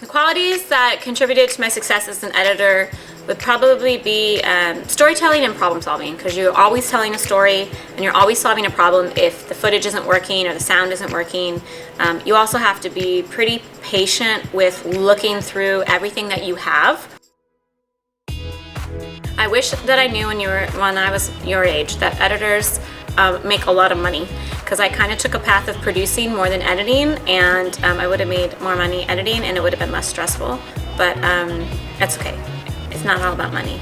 The qualities that contributed to my success as an editor would probably be storytelling and problem solving, because you're always telling a story and you're always solving a problem if the footage isn't working or the sound isn't working. You also have to be pretty patient with looking through everything that you have. I wish that I knew when I was your age that editors make a lot of money, because I kind of took a path of producing more than editing, and I would have made more money editing and it would have been less stressful, but that's okay. It's not all about money.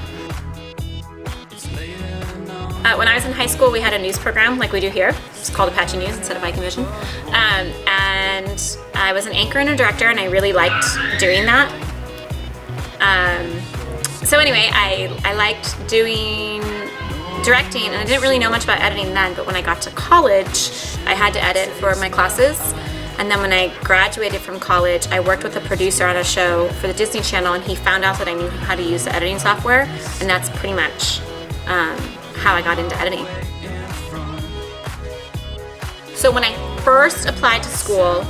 When I was in high school, we had a news program like we do here. It's called Apache News instead of Viking Vision. And I was an anchor and a director, and I really liked doing that. So anyway, I liked doing directing, and I didn't really know much about editing then, but when I got to college, I had to edit for my classes. And then when I graduated from college, I worked with a producer on a show for the Disney Channel, and he found out that I knew how to use the editing software, and that's pretty much how I got into editing. So when I first applied to school,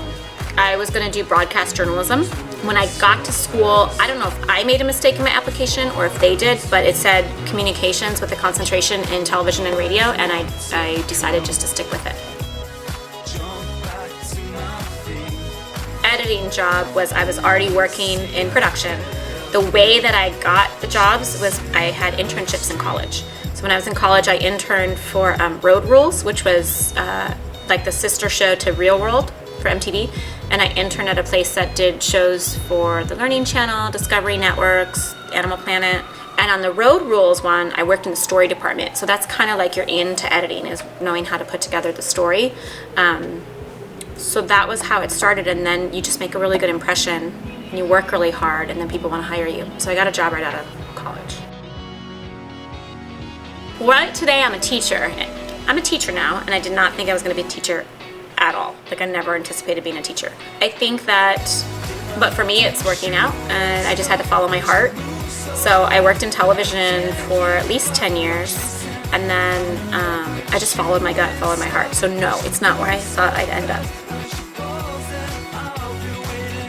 I was going to do broadcast journalism. When I got to school, I don't know if I made a mistake in my application or if they did, but it said communications with a concentration in television and radio, and I decided just to stick with it. Editing job was I was already working in production. The way that I got the jobs was I had internships in college. So when I was in college, I interned for Road Rules, which was like the sister show to Real World for MTV, and I interned at a place that did shows for the Learning Channel, Discovery Networks, Animal Planet. And on the Road Rules one, I worked in the story department. So that's kind of like you're into editing, is knowing how to put together the story. So that was how it started, and then you just make a really good impression, and you work really hard, and then people want to hire you. So I got a job right out of college. Right today, I'm a teacher. I'm a teacher now, and I did not think I was going to be a teacher at all. Like, I never anticipated being a teacher. I think that, but for me, it's working out, and I just had to follow my heart. So I worked in television for at least 10 years, and then I just followed my gut, followed my heart. So no, it's not where I thought I'd end up.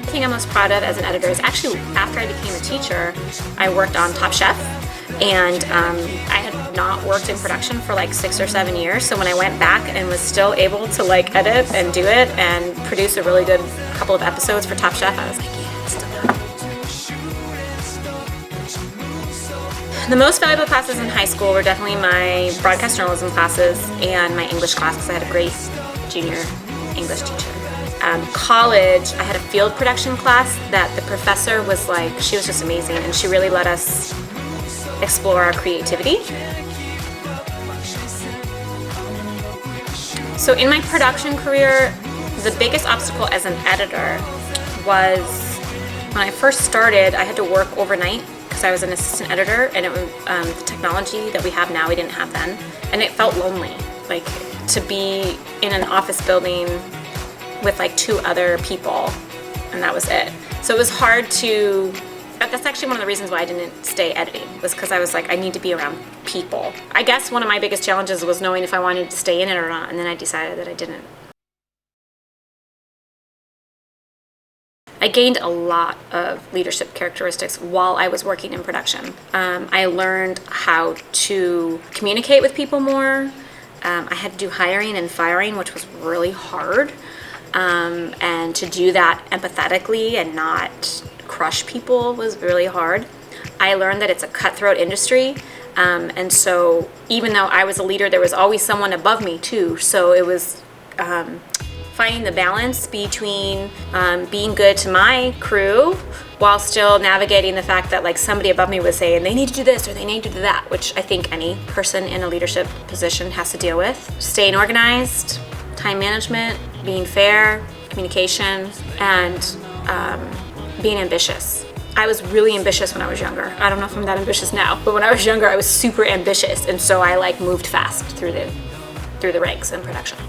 The thing I'm most proud of as an editor is actually after I became a teacher, I worked on Top Chef, and I had not worked in production for like 6 or 7 years. So when I went back and was still able to like edit and do it and produce a really good couple of episodes for Top Chef, I was like, yeah, it's still done. The most valuable classes in high school were definitely my broadcast journalism classes and my English class, because I had a great junior English teacher. College, I had a field production class that the professor was like, she was just amazing, and she really let us explore our creativity. So in my production career, the biggest obstacle as an editor was when I first started, I had to work overnight because I was an assistant editor, and it was the technology that we have now, we didn't have then, and it felt lonely, like to be in an office building with like 2 other people, and that was it. So it was hard to, that's actually one of the reasons why I didn't stay editing, was because I was like, I need to be around people. I guess one of my biggest challenges was knowing if I wanted to stay in it or not, and then I decided that I didn't. I gained a lot of leadership characteristics while I was working in production. I learned how to communicate with people more. I had to do hiring and firing, which was really hard. And to do that empathetically and not crush people was really hard. I learned that it's a cutthroat industry. And so even though I was a leader, there was always someone above me too. So it was finding the balance between being good to my crew while still navigating the fact that like somebody above me was saying they need to do this or they need to do that, which I think any person in a leadership position has to deal with. Staying organized, time management, being fair, communication, and being ambitious. I was really ambitious when I was younger. I don't know if I'm that ambitious now, but when I was younger, I was super ambitious, and so I like moved fast through the ranks in production.